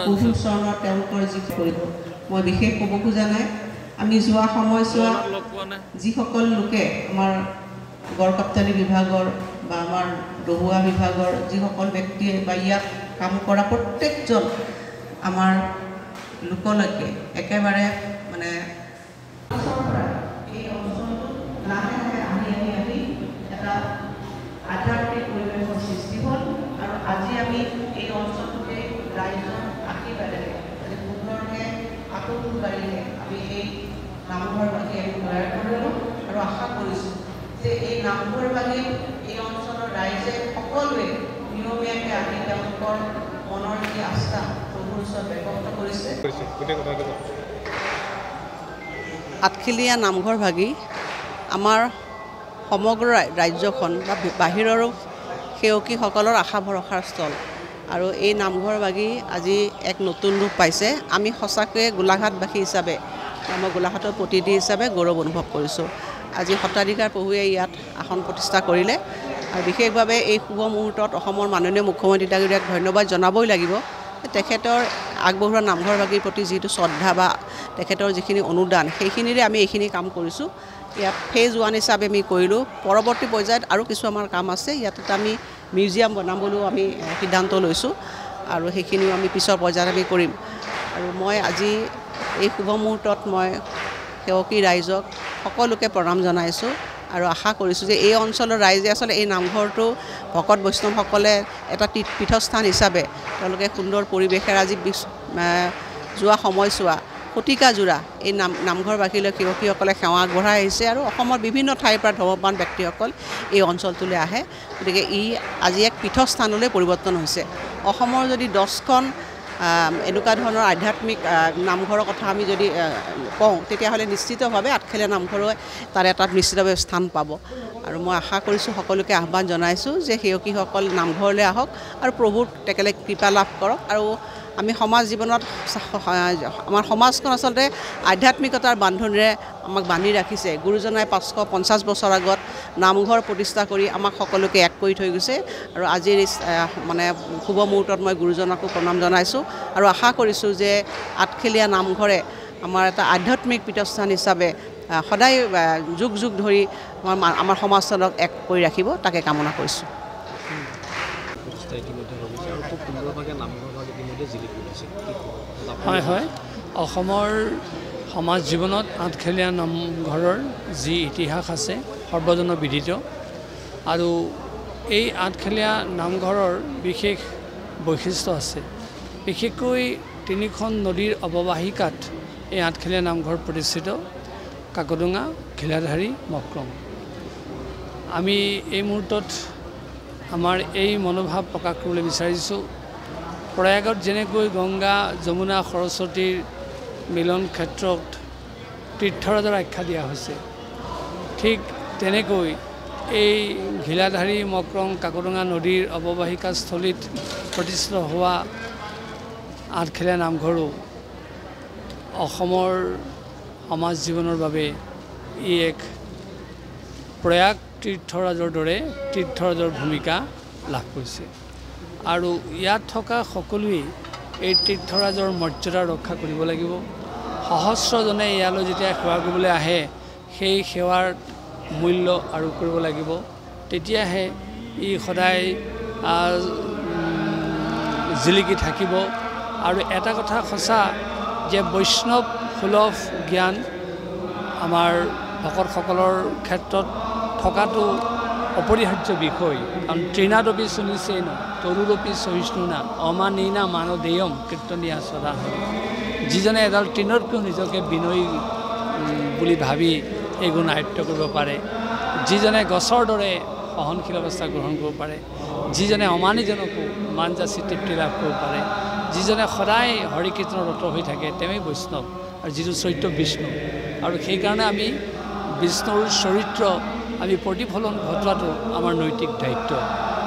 বহু চৰণৰ তেওঁলোকৰ যি কৰিব মই বিশেষ ক'ব খোজা নাই আমি যোৱা সময়ছোৱা যিসকল লোকে আমাৰ গড়কাপ্তানি বিভাগৰ বা আমাৰ দহুৱা বিভাগৰ যিসকল ব্যক্তিয়ে বা ইয়াত কাম কৰা প্ৰত্যেকজন আমাৰ লোকলৈকে একেবাৰে মানে এই অঞ্চলটোত লাহে লাহে আহি এটা আধ্যাত্মিক পৰিৱেশৰ সৃষ্টি হ'ল আৰু আজি আমি এই অঞ্চলটোতে ৰাইজৰ আশীৰ্বাদেৰে সুন্দৰকৈ আঁতৰটো গাড়ীৰে আমি এই নামঘৰ বাগী আমি তৈয়াৰ কৰিলোঁ আৰু আশা কৰিছোঁ যে এই নামঘৰ বাগী এই অঞ্চলৰ ৰাইজে সকলোৱে নিয়মীয়াকৈ আহি তেওঁলোকৰ মনৰ যি আস্থা প্ৰভুৰ ওচৰত ব্যক্ত কৰিছে। আঠখেলীয়া নামঘৰ ভাগি আমাৰ সমগ্ৰ ৰাজ্যখন বা বাহিৰৰো সেৱকীসকলৰ আশা ভৰসাৰ স্থল আৰু এই নামঘৰ বাগি আজি এক নতুন ৰূপ পাইছে। আমি সঁচাকৈয়ে গোলাঘাটবাসী হিচাপে মই গোলাঘাটৰ প্ৰতিনিধি হিচাপে গৌৰৱ অনুভৱ কৰিছোঁ। আজি সত্ৰাধিকাৰ প্ৰভুৱে ইয়াত আসন প্ৰতিষ্ঠা কৰিলে আৰু বিশেষভাৱে এই শুভ মুহূৰ্তত অসমৰ মাননীয় মুখ্যমন্ত্ৰী ডাঙৰীয়াক ধন্যবাদ জনাবই লাগিব। তেখেতৰ আগবঢ়োৱা নামঘৰ বাগীৰ প্ৰতি যিটো শ্ৰদ্ধা বা তেখেতৰ যিখিনি অনুদান সেইখিনিৰে আমি এইখিনি কাম কৰিছোঁ। ইয়াত ফেজ 1 হিচাপে আমি কৰিলোঁ। পৰৱৰ্তী পৰ্যায়ত আৰু কিছু আমাৰ কাম আছে। ইয়াত আমি মিউজিয়াম বনাবলৈও আমি সিদ্ধান্ত লৈছোঁ আৰু সেইখিনিও আমি পিছৰ পৰ্যায়ত আমি কৰিম। আৰু মই আজি এই শুভ মুহূৰ্তত মই সেৱকী ৰাইজক সকলোকে প্ৰণাম জনাইছোঁ আৰু আশা কৰিছোঁ যে এই অঞ্চলৰ ৰাইজে আচলতে এই নামঘৰটো ভকত বৈষ্ণৱসকলে এটা পীঠস্থান হিচাপে তেওঁলোকে সুন্দৰ পৰিৱেশেৰে আজি যোৱা সময়ছোৱা শতিকাজোৰা এই নামঘৰবাসীলৈ সেৱকীসকলে সেৱা আগবঢ়াই আহিছে আৰু অসমৰ বিভিন্ন ঠাইৰ পৰা ধৰ্মপ্ৰাণ ব্যক্তিসকল এই অঞ্চলটোলৈ আহে। গতিকে আজি এক পীঠস্থানলৈ পৰিৱৰ্তন হৈছে। অসমৰ যদি 10খন এনেকুৱা ধৰণৰ আধ্যাত্মিক নামঘৰৰ কথা আমি যদি কওঁ তেতিয়াহ'লে নিশ্চিতভাৱে আঠখেলীয়া নামঘৰে তাৰ এটা নিশ্চিতভাৱে স্থান পাব আৰু মই আশা কৰিছোঁ সকলোকে আহ্বান জনাইছোঁ যে সেৱকীসকল নামঘৰলৈ আহক আৰু প্ৰভুৰ তেখেতে কৃপা লাভ কৰক। আৰু আমি সমাজ জীৱনত আমাৰ সমাজখন আচলতে আধ্যাত্মিকতাৰ বান্ধোনেৰে আমাক বান্ধি ৰাখিছে। গুৰুজনাই 550 বছৰ আগত নামঘৰ প্ৰতিষ্ঠা কৰি আমাক সকলোকে এক কৰি থৈ গৈছে আৰু আজিৰ মানে শুভ মুহূৰ্তত মই গুৰুজনাকো প্ৰণাম জনাইছোঁ আৰু আশা কৰিছোঁ যে আঠখেলীয়া নামঘৰে আমাৰ এটা আধ্যাত্মিক পীঠস্থান হিচাপে সদায় যুগ যুগ ধৰি আমাৰ সমাজখনক এক কৰি ৰাখিব তাকে কামনা কৰিছোঁ। হয় হয়, অসমৰ সমাজ জীৱনত আঠখেলীয়া নামঘৰৰ যি ইতিহাস আছে সৰ্বজন বিদিত আৰু এই আঠখেলীয়া নামঘৰৰ বিশেষ বৈশিষ্ট্য আছে। বিশেষকৈ 3খন নদীৰ অৱবাহিকাত এই আঠখেলীয়া নামঘৰ প্ৰতিষ্ঠিত কাকডোঙা, ঘিলাধাৰী, মক্ৰং। আমি এই মুহূৰ্তত আমাৰ এই মনোভাৱ প্ৰকাশ কৰিবলৈ বিচাৰিছোঁ। প্ৰয়াগত যেনেকৈ গংগা, যমুনা, সৰস্বতীৰ মিলন ক্ষেত্ৰত তীৰ্থৰাজৰ আখ্যা দিয়া হৈছে, ঠিক তেনেকৈ এই ঘিলাধাৰী, মক্ৰং, কাকডোঙা নদীৰ অৱবাহিকাস্থলীত প্ৰতিষ্ঠিত হোৱা আঠখেলীয়া নামঘৰো অসমৰ সমাজ জীৱনৰ বাবে ই এক প্ৰয়াগ তীৰ্থৰাজৰ দৰে তীৰ্থৰাজৰ ভূমিকা লাভ কৰিছে আৰু ইয়াত থকা সকলোৱেই এই তীৰ্থৰাজৰ মৰ্যাদা ৰক্ষা কৰিব লাগিব। সহস্ৰজনে ইয়ালৈ যেতিয়া সেৱা কৰিবলৈ আহে সেই সেৱাৰ মূল্য আৰোপ কৰিব লাগিব তেতিয়াহে ই সদায় জিলিকি থাকিব আৰু এটা কথা সঁচা যে বৈষ্ণৱ সুলভ জ্ঞান আমাৰ ভকতসকলৰ ক্ষেত্ৰত থকাটো অপৰিহাৰ্য বিষয় কাৰণ তৃণাদপি শুনিছেন তৰুৰপি সহিষ্ণুনা অমানিনা মানদেয়ম কীৰ্তনীয়া সদা যিজনে এডাল তৃণতকৈও নিজকে বিনয়ী বুলি ভাবি এই গুণ আয়ত্ব কৰিব পাৰে যিজনে গছৰ দৰে সহনশীল অৱস্থা গ্ৰহণ কৰিব পাৰে যিজনে অমানিজনকো মান যাচি তৃপ্তি লাভ কৰিব পাৰে যিজনে সদায় হৰি কীৰ্তনত ৰত হৈ থাকে তেওঁই বৈষ্ণৱ আৰু যিটো চৰিত্ৰ বিষ্ণু আৰু সেইকাৰণে আমি বিষ্ণুৰ চৰিত্ৰ আমি প্ৰতিফলন ঘটোৱাটো আমাৰ নৈতিক দায়িত্ব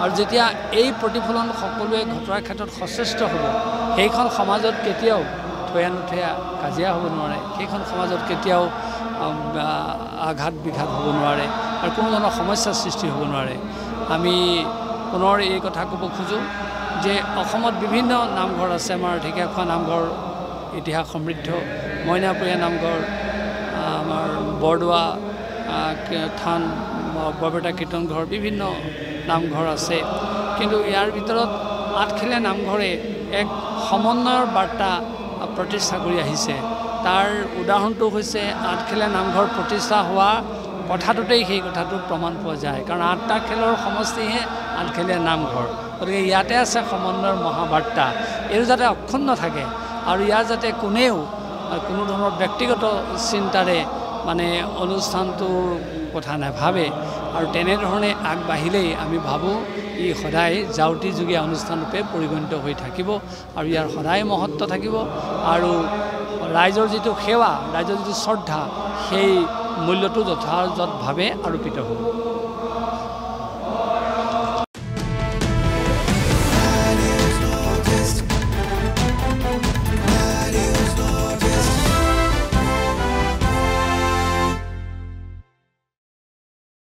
আৰু যেতিয়া এই প্ৰতিফলন সকলোৱে ঘটোৱাৰ ক্ষেত্ৰত সচেষ্ট হ'ব সেইখন সমাজত কেতিয়াও থৈয়া নথৈয়া কাজিয়া হ'ব নোৱাৰে সেইখন সমাজত কেতিয়াও আঘাত বিঘাত হ'ব নোৱাৰে আৰু কোনো ধৰণৰ সমস্যাৰ সৃষ্টি হ'ব নোৱাৰে আমি পুনৰ এই কথা ক'ব খোজোঁ যে অসমত বিভিন্ন নামঘৰ আছে আমাৰ ঢেকীয়াখোৱা নামঘৰ ইতিহাস সমৃদ্ধ মইনাপুৰীয়া নামঘৰ আমাৰ বৰদোৱা থান বৰপেটা কীৰ্তন ঘৰ বিভিন্ন নামঘৰ আছে কিন্তু ইয়াৰ ভিতৰত আঠখেলীয়া নামঘৰে এক সমন্বয়ৰ বাৰ্তা প্ৰতিষ্ঠা কৰি আহিছে তাৰ উদাহৰণটো হৈছে আঠখেলীয়া নামঘৰ প্ৰতিষ্ঠা হোৱা কথাটোতেই সেই কথাটো প্ৰমাণ পোৱা যায় কাৰণ 8টা খেলৰ সমষ্টিহে আঠখেলীয়া নামঘৰ গতিকে ইয়াতে আছে সমন্বয়ৰ মহাবাৰ্তা এইটো যাতে অক্ষুণ্ণ থাকে আৰু ইয়াৰ যাতে কোনেও কোনো ধৰণৰ ব্যক্তিগত চিন্তাৰে মানে অনুষ্ঠানটোৰ কথা নাভাবে আৰু তেনেধৰণে আগবাঢ়িলেই আমি ভাবোঁ ই সদায় জাউতিযুগীয়া অনুষ্ঠানৰূপে পৰিগণিত হৈ থাকিব আৰু ইয়াৰ সদায় মহত্ব থাকিব আৰু ৰাইজৰ যিটো সেৱা ৰাইজৰ যিটো শ্ৰদ্ধা সেই মূল্যটো যথাযথভাৱে আৰোপিত হ'ব